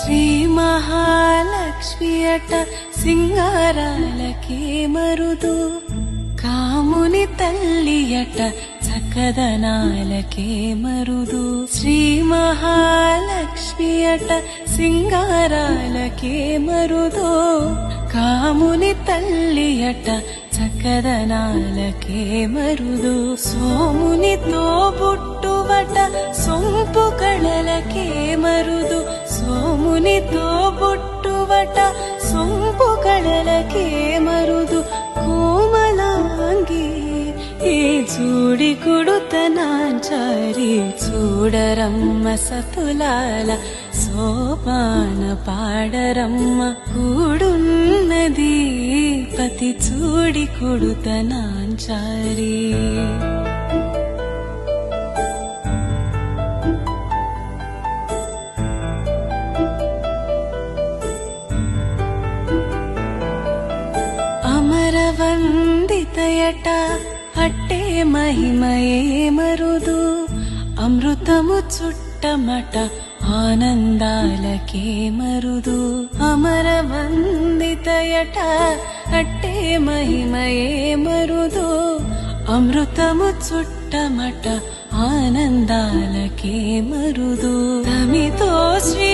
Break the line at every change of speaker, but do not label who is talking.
శ్రీ మహాలక్ష్మియట సింగారాలకే మరుదు, కాముని తల్లియట చక్కదనాలకే మరుదు. శ్రీ మహాలక్ష్మియట సింగారాలకే మరుదు, కాముని తల్లియట చక్కదనాలకే మరుదు. సోమునితో బుట్టువట సొంపు కళలకే మరుదు, సోమునితో బుట్టువట సొంపు కళలకే మరుదు. కోమలాంగి ఈ చూడి కుడుతనాంచారి, చూడరమ్మ సతులాల సోపాన పాడరమ్మ. కూడున్నది పతి చూడి కుడుతనాంచారి. అమరవందితయట అట్టే మహిమయే మరుదు, అమృతము చుట్టమట ఆనందాలకే మరుదు. అమరవందితయట అట్టే మహిమయే మరుదు, అమృతము చుట్టమట ఆనందాలకే మరుదు. తమితో శ్రీ